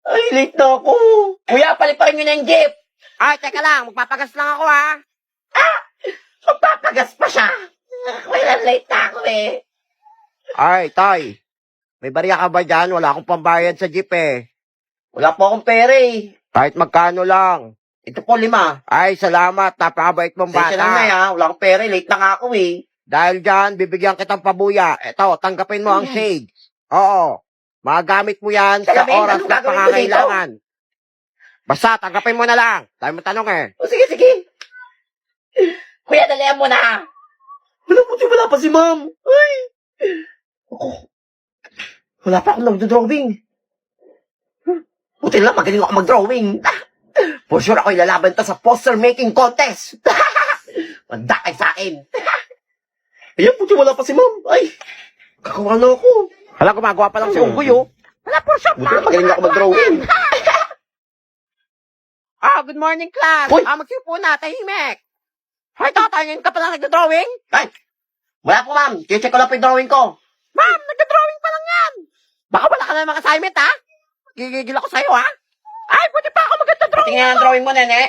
Ay, late na ako. Kuya, paliparin nyo na yung jeep. Ay, teka lang. Magpapagas lang ako, ha? Magpapagas pa siya. Kuya, late na ako eh. Ay, Tay. May barya ka ba dyan? Wala akong pambayad sa jeep, eh. Wala po akong pera eh. Kahit magkano lang. Ito po, 5. Ay, salamat. Napakabait mong Sensya na bata. ha. Wala akong pera eh. Late na nga ako eh. Dahil dyan, bibigyan kitang pabuya. Eto, tanggapin mo ang shades. Oo. Magamit mo yan sa Salamin, oras anong na gagawin ko pangangailangan. Basta, tanggapin mo na lang. Dahil mo tanong eh. O sige, sige. Kuya, dalihan mo na. Wala pa si ma'am. Ay. Ako. Wala pa akong nagdo-drawing. Buti lang, magaling ako mag-drawing. For sure ako ilalaban to sa poster making contest. Manda kay sa akin. Ayan, buti wala pa si ma'am. Ay, kakawa na ako. Hala, gumagawa pa lang si Unggoy, oh. Hala, for sure. Buti lang, magaling ako mag-drawing. Good morning, class. Uy! Magsipo na, tahimik. Ay, tatangin ka pala nagdo-drawing? Ay, wala po ma'am. Check ko lang po yung drawing ko. Ma'am, nagdo-drawing pa lang yan. Baka wala ka na mga assignment, ha? Gigigil ako sa'yo, ha? Ay, pwede pa ako maganda-drawing. Tingnan ang drawing mo, nene.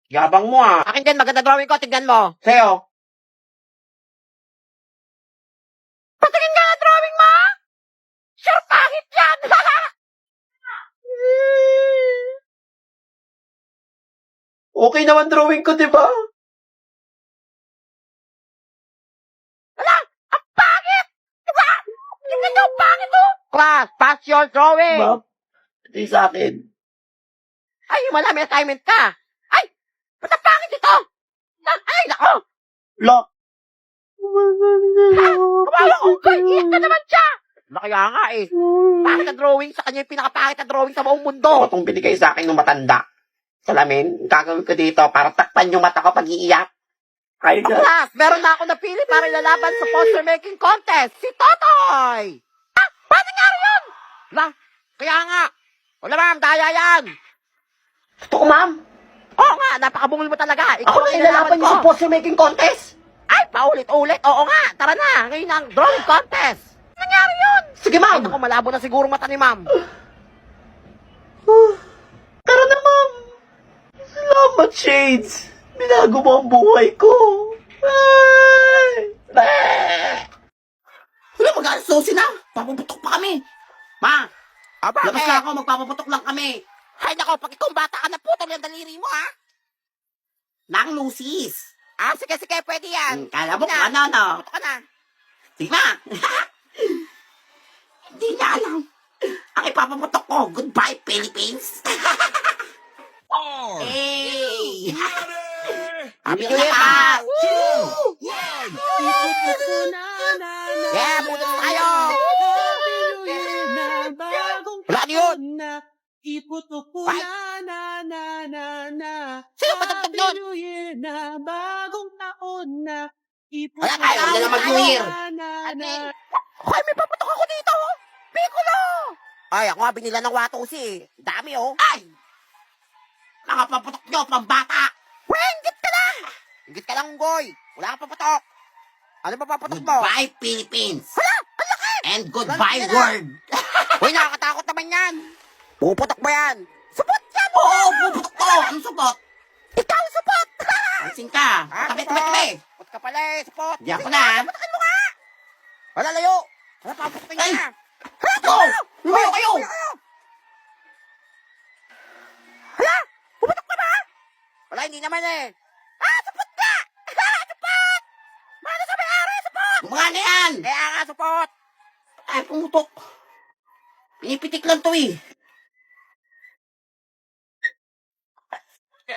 Yabang mo ah. Akin din, maganda drawing ko. Tignan mo. Sa'yo. Patingin nga ang drawing mo. Sure, pangit yan. Okay naman drawing ko, di ba? Ang pangit. Diba? Tignan nyo, ang pangit, oh. Class, pass your drawing. Ma'am, ito yung sa akin. Ay, wala, may assignment ka. Ay, ba't ang pangit ito? Ay, nako. Lock. Kawawa ko, iyak ka naman siya. Kaya nga eh. Pangit na drawing sa kanya yung pinakapangit na drawing sa buong mundo. Ito itong binigay sa akin ng matanda. Salamin, gagawin ko dito para takpan yung mata ko pag iiyak. Ay, Class, meron na ako napili para ilalaban sa poster making contest. Si Totoy! Paano nangyari yun? Kaya nga. Wala ma'am, daya yan. Totoo, ma'am. Oo nga, napakabungol mo talaga. Ikaw Ako ang na ilalaban niyo sa poster making contest. Ay, paulit-ulit. Oo nga, tara na. Ngayon ang drawing contest. Nangyari yun? Sige, Ay, ma'am. naku, malabo na siguro mata ni ma'am. Tara na, ma'am. Salamat, Shades. Binago mo ang buhay ko. Ay! Wala, mag-aalsusi na. Papuputok pa kami. Ma, labas na ako. Magpapaputok lang kami. Ay, nako, pag ikaw bata ka na putol yung daliri mo, ha? Nang Lucis. Sige, pwede yan. Kala mo Sige kung ano, no? Putok ka na. Sige na. Hindi niya alam. Ang ipapaputok ko. Goodbye, Philippines. Hey! Happy New Year, pa! Yeah, putos tayo! Wala na yun! Iputok ko Ay! na. Sino patugtog nun? Happy New Year na, bagong taon na. Wala tayo, wala na mag-New Year. Ay, may paputok ako dito! Piccolo! Ay, ako nga binila ng watusi. Dami, oh. Ay! Mga paputok nyo, pambata! Ingit ka lang! Ingit ka lang, Unggoy. Wala kang paputok. Ano ba paputok mo? Goodbye, Philippines! Hala! Ang laki! And goodbye, Laki na. world! Uy, nakakatakot naman yan. Puputok ba yan? Supot yan! Oo, puputok ko! Anong supot? Ikaw, supot! Pansin ka! Tabi! Supot ka pala eh, supot. Di ako na, ha? Patakan mo nga! Wala, layo! Wala, paputokin Ay! ka. Ito! Lumayo kayo! Hala! Puputok ka ba? Wala, hindi naman eh. Supot ka! Supot! Mana sa may-ari, supot! Mga na yan! Kaya nga, supot! Ay, pumutok. Pinipitik lang to eh.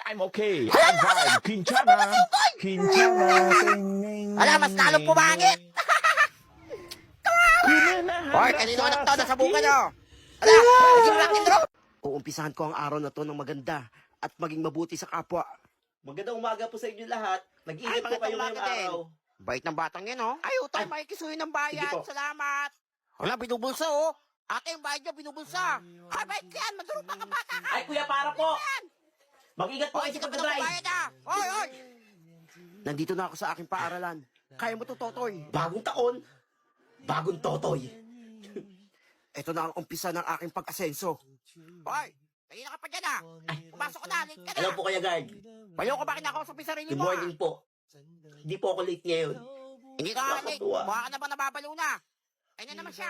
I'm okay. I'm fine. Quintana. Wala, mas lalong pumangit! Hoy, kanino anak to? Nasa buka nyo! Hala! Naging rock and roll! Uumpisahan ko ang araw na to ng maganda at maging mabuti sa kapwa. Magandang umaga po sa inyo lahat. Nag-iingat Ay, po kayo magandang ngayong umaga din. araw. Bait ng batang yan, oh. Ay, utay, makikisuhin ng Sige bayan. po. Salamat. Wala, binubulsa, oh. Ate, yung bayad nyo, binubulsa. Ay, bait yan. Maduro pa ka bata ka. Ay, kuya, para po. Mag-ingat po Hoy, kayo hindi sa ka pa pagdadrive. bayad, ah. Hoy! Nandito na ako sa aking paaralan. Kaya mo to, Totoy. Bagong taon, bagong totoy. Ito na ang umpisa ng aking pag-asenso. Hoy, kanina ka pa dyan ah. Pumasok ka na, late ka na. Ano po kaya, guard? Bayo ka ba kinakausap yung sarili Good mo ah? morning po. Hindi po ako late ngayon. Hindi ka nga late. Nakakatuwa. Mukha ka na ba nababalo na? Ayun na naman siya.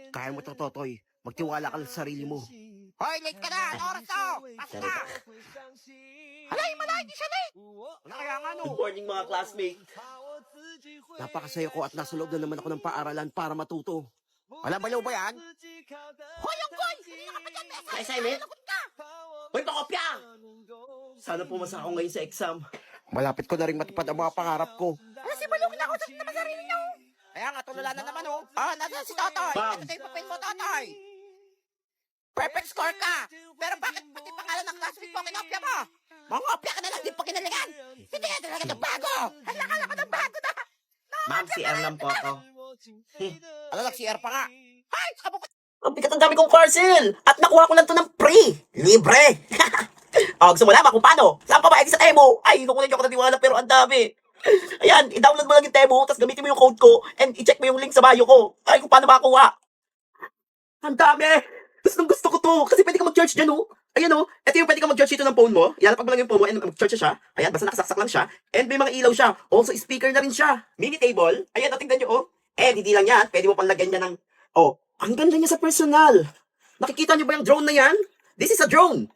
Kaya mo to, Totoy. Magtiwala ka lang sa sarili mo. Hoy, late ka na. Ano oras to? Pasok na. Halay, malay, di siya late. Wala kaya nga no. Good morning, mga classmates. Napakasaya ko at nasa loob na naman ako ng paaralan para matuto. Wala balaw ba yan? Hoy, yung boy! Kanina ka pa dyan, Besa. Ay, Simon? Lagot ka. Hoy, pakopya! Sana pumasa ako ngayon sa exam. Malapit ko na rin matupad ang mga pangarap ko. Ano si Balong kinakausap naman sarili niyo? Kaya nga, tulala na naman oh. Ah, nasa si Totoy. Ma'am. Ito yung papel mo, Totoy. Perfect score ka. Pero bakit pati pangalan ng classmate mo kinopya mo? Mangopya ka na lang, di pa kinalingan. Hindi ka talaga ng bago. Halakala ka ng bago na. Ma'am, si lang po ako. Ano lang, CR pa nga. Ay, saka po. Ang bigat ang dami kong parcel! At nakuha ko lang to ng free! Libre! O, gusto mo naman kung paano? Saan pa ba sa Temo? Ay, nakuha niyo ako natiwala pero ang dami. Ayan, i-download mo lang yung Temo, tapos gamitin mo yung code ko, and i-check mo yung link sa bio ko. Ay, kung paano makakuha. Ang dami! Gusto ko to, kasi pwede ka mag-charge dyan, oh. Ayan, oh. Ito yung pwede ka mag-charge dito ng phone mo. Ilalapag mo lang yung phone mo, and mag-charge siya. Ayan, basta nakasaksak lang siya. And may mga ilaw siya. Also, speaker na rin siya. Mini table. Ayan, oh, tingnan nyo, oh. And hindi lang yan, pwede mo pang lagyan niya ng, oh, ang ganda niya sa personal. Nakikita niyo ba yung drone na yan? This is a drone.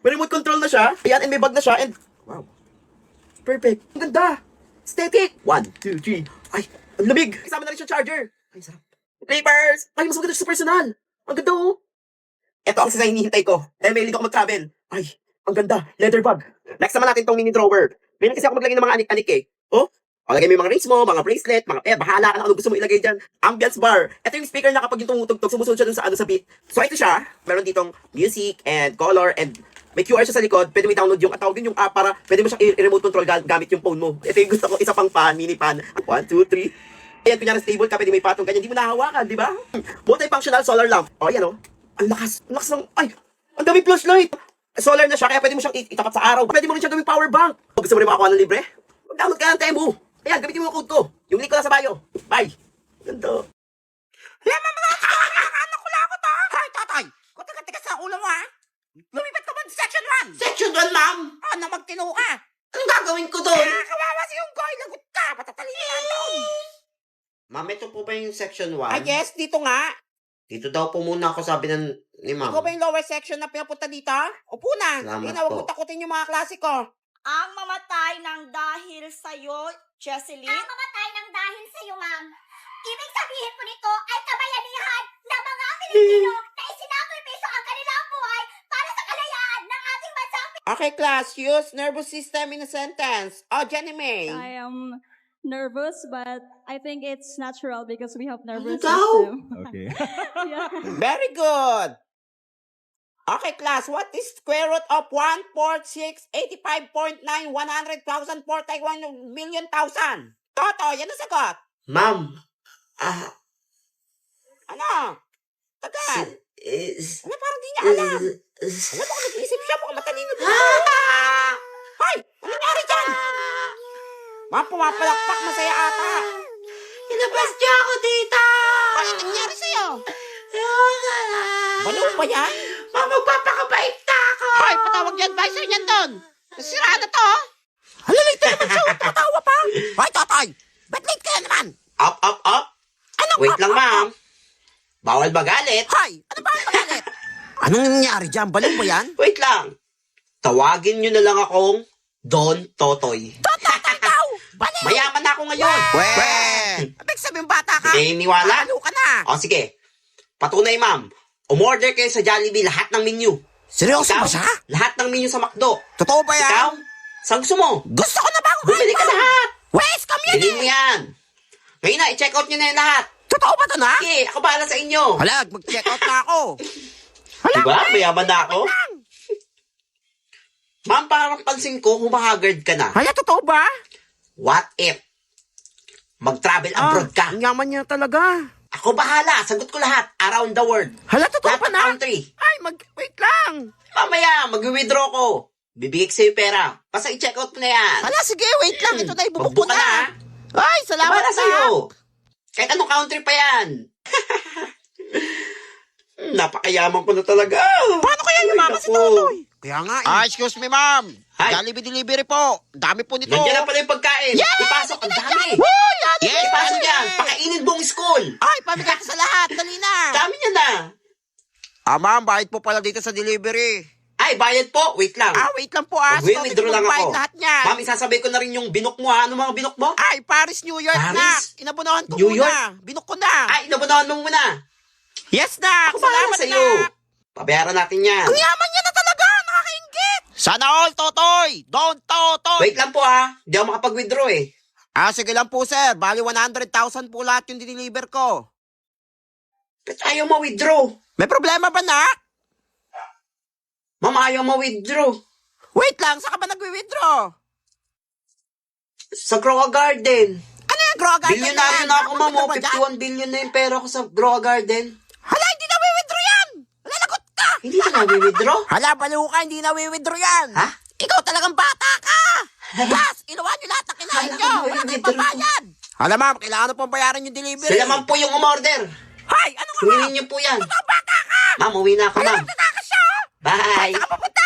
May remote control na siya. Ayan, and may bag na siya. And, wow. Perfect. Ang ganda. Aesthetic. 1, 2, 3. Ay, ang lamig. Kasama na rin siya charger. Ay, sarap. Papers. Ay, mas maganda siya sa personal. Ang ganda, oh. Ito ang sa hinihintay ko. Dahil may ko mag-travel. Ay, ang ganda. Leather bag. Next naman natin tong mini drawer. May kasi ako maglagay ng mga anik-anik eh. Oh, o, lagay mo yung mga rings mo, mga bracelet, mga bahala ka na ano gusto mo ilagay dyan. Ambience bar. Ito yung speaker na kapag yung tumutugtog, sumusunod siya dun sa sa beat. So, ito siya. Meron ditong music and color and may QR siya sa likod. Pwede mo i-download yung tawagin yung app para pwede mo siyang i-remote control gamit yung phone mo. Ito yung gusto ko, isa pang pan, mini pan. 1, 2, 3. Ayan, kunyari stable ka, pwede may patong ganyan. Hindi mo nahawakan, di ba? Multifunctional solar lamp. O, ayan o. Ang lakas ng, ay, ang daming flashlight. Solar na siya, kaya pwede mo siyang itapat sa araw. Pwede mo rin siyang gawing power bank. O, gusto mo rin makakuha ng libre? Mag-download ka ng Temu. Ayan, gamitin mo yung code ko. Yung link ko lang sa bio. Bye. Ganda. Lemon mo lang! Ano ko lang ako to? Ay, Totoy! Kung taga-tigas sa ulo mo ha? Lumipat ka ba sa section 1? Section 1, ma'am. Ano, magtino ka? Anong gagawin ko doon? Kawawa si yung goy, lagot ka! Patatalin ka doon! Ma'am, ito po ba yung section 1? Ah, yes, dito nga. Dito daw po muna ako sabi ni ma'am. Ikaw ba yung lower section na pinapunta dito? Upo na. Salamat Hindi na, huwag po. mo takutin yung mga klasiko. Ang mamatay ng dahil sa'yo, Jesseline? Ang mamatay ng dahil sa iyo, ma'am. Ibig sabihin po nito ay kabayanihan ng mga Pilipino na isinacrifice ang kanilang buhay para sa kalayaan ng ating bansa. Okay, class. Use nervous system in a sentence. Oh, Jenny May. I am nervous, but I think it's natural because we have nervous Ikaw? system. Okay. Yeah. Very good. Okay, class. What is square root of 14685.9 100,000 41 million thousand? Toto, yan ang sagot. Ma'am, Ano? Tagal. is... Ano, parang di niya alam. Alam mo kung nag-iisip siya, mukhang matalino din. Hoy! Ano nangyari dyan? Mga pumapalakpak, masaya ata. Inabas niya ako, tita! Ano nangyari sa'yo? Baliw pa yan? Ma'am, magpapakabait na ako! Hoy, patawag yung advisor niyan doon. Nasira na to. Hala, late ka naman siya. Tatawa pa. Hoy, Totoy. Ba't late ka na naman? Up! Anong Wait lang, ma'am. Bawal magalit. Hoy, ano ba ang magalit? Anong nangyari dyan? Baliw ba yan? Wait lang. Tawagin nyo na lang akong Don Totoy. Totoy daw. Baliw. Mayaman na ako ngayon. Abig sabihin bata ka. Hindi niwala? Baliw ka na. O sige. Patunay, ma'am. Umorder kayo sa Jollibee lahat ng menu. Seryoso Ikaw, ba siya? lahat ng menu sa McDo. Totoo ba yan? Ikaw, saan gusto mo? Gusto ko na bang Bumili ka lahat. West, come yan Bilhin mo yan. Ngayon na, i-check out nyo na yan lahat. Totoo ba ito na? Sige, ako bahala sa inyo. Hala, mag-check out na ako. Diba? Mayaman na ako. Ma'am, parang pansin ko, humahagard ka na. Hala, totoo ba? What if? Mag-travel abroad ka. Ang yaman niya talaga. Ako bahala. Sagot ko lahat. Around the world. Hala, totoo Lahat pa ng na? country. Ay, wait lang. Mamaya, mag-withdraw ko. Bibigay ko sa'yo pera. Basta i-check out mo na yan. Hala, sige, wait lang. Ito na, ibubuk ko Mag-book ka na. na. Ay, salamat Bahala na. sa'yo. Kahit anong country pa yan. Napakayaman ko na talaga. Paano kaya Ay, yumaman si naku. Totoy? Kaya nga eh. Excuse me ma'am. Hi. Jollibee delivery po. Dami po nito. Nandiyan na pala yung pagkain. Ipasok, ang dami. Ipasok yan. Pakainin buong school. Ay, pamigay ko sa lahat. Dali na. Dami niya na. Ma'am, bayad po pala dito sa delivery. Ay, bayad po. Wait lang. Wait lang po ah. Withdraw lang Bayad ako. lahat niyan. Ma'am, isasabay ko na rin yung binok mo ha. Ano mga binok mo? Ay, Paris, New York Paris? na. Inabunahan ko New muna. Binok ko na. Ay, inabunahan mo muna. Yes na. Ako bahala Salamat sa'yo. na. Pabayaran natin yan. Ang yaman niya na talaga. Nakakaingit. Sana all, Totoy. Don't, Totoy. Wait lang po ha. Hindi ako makapag-withdraw eh. Sige lang po, sir. Bali 100,000 po lahat yung diniliver ko. Ba't ayaw ma-withdraw? May problema ba, nak? Ma'am, ayaw ma-withdraw. Wait lang. Saan ka ba nag-withdraw? Sa Grow a Garden. Ano yung Grow Garden Bilyonaryo na ako, ma'am. Pupunta ka ba dyan? 51 billion na yung pera ko sa Grow a Garden. Hala, hindi na withdraw yan. Lalagot ka. Hindi na na-withdraw? Hala, baliw ka. Hindi na withdraw yan. Ha? Ikaw talagang bata ka. Gas, iluwan nyo lahat ng kinain Hala, nyo. Wala withdraw kayong ko. pambayad. Hala, ma'am. Kailangan mo pang bayaran yung delivery. Sila ma'am po yung umorder. Hay, ano ka, ma'am? Hinginin niyo po yan. Ikaw bata ka. Ma'am, uwi na ako, Hala, ma'am. magtatakas siya, oh. Bye. Saan ka papunta?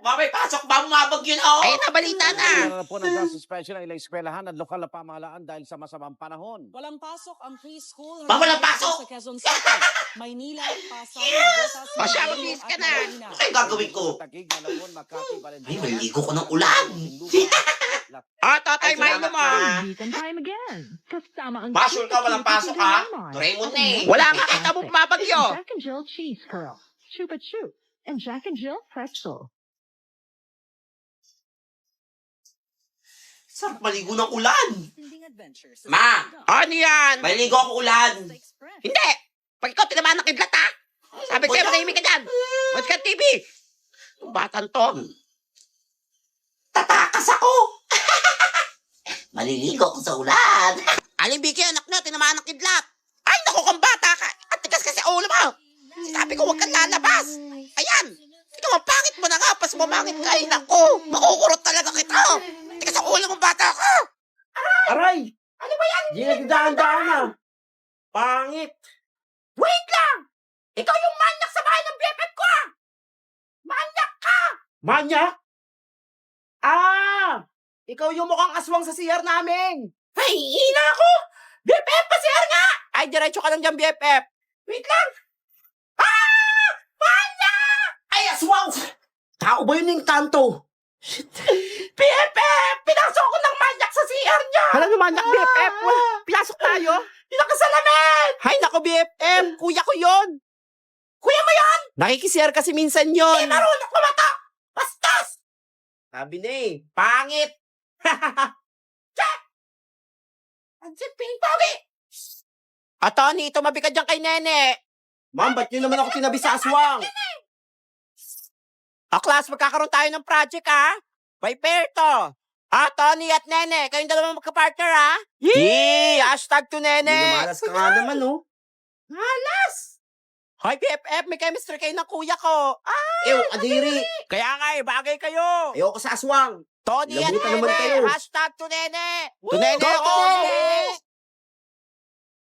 Mamay, pasok ba? Umabag yun, oh. Ay, nabalita na. na po ng suspension ng ilang eskwelahan at lokal na pamahalaan dahil sa masamang panahon. Walang pasok ang preschool. Ma'am, walang pasok! Sa Quezon City, Maynila, Pasay, Yes! Pasya, mag-miss ka na. Ano yung gagawin ko? Tagig, Malabon, Makati, Valenzuela. Ay, maligo ko ng ulan. Tatay, may naman. Weekend time again. Kasama ang Basol ka, walang pasok, ha? Doraemon na eh. Wala nga kita mo bumabagyo. Jack and Jill Cheese Curl, Chupa Chup, and Jack and Jill Pretzel. Sarap maligo ng ulan. Ma, Ano yan? maligo ako ulan. Hindi. Pag ikaw tinamaan ng kidlat, ha? Sabi ko, manahimik ka dyan. Watch ka TV. Yung batang to. Tatakas ako. Maliligo ako sa ulan. Aling Vicky, anak na, tinamaan ng kidlat. Ay, naku, kung bata ka. At tigas kasi ulo mo. Sabi ko, huwag kang lalabas. Ayan. Ikaw, ang pangit mo na nga. Pas bumangit ka. Ay, naku. Makukurot talaga kita. Tigas ang ulo mo, bata ka. Aray! Ano ba yan? Hindi nagdaan-daan na. Pangit. Wait lang. Ikaw yung manyak sa bahay ng BFF ko, ah. Manyak ka. Manyak? Ikaw yung mukhang aswang sa CR namin. Ay, hina ako. BFF pa siya nga. Ay, diretso ka lang dyan, BFF. Wait lang. Manyak! Ay, aswang! Tao ba yun yung kanto? BFF! Pinasok ko ng manyak sa CR niya! Alam mo manyak, BFF? Pinasok tayo? Pinakasalamin! Hay nako, BFF! Kuya ko yon. Kuya mo yon? Nakikisir kasi minsan yon. Marunong kumata! Bastos! Sabi na eh, pangit! Check! Ang siping pogi! Tony, tumabi ka dyan kay Nene. Ma'am, ba't nyo naman ako tinabi sa aswang? Class, magkakaroon tayo ng project, ha? By pair to. Tony at Nene, kayong dalawa magka-partner, ha? Yee! Hashtag to Nene! Lumalas ka nga naman, oh. Halas! Hoy, BFF, may chemistry kayo ng kuya ko. Ew, adiri. Kaya nga, bagay kayo. Ayoko sa aswang. Tony at Labutan naman Nene, kayo. hashtag to Nene. To Nene Go, ako, to Nene! Nene.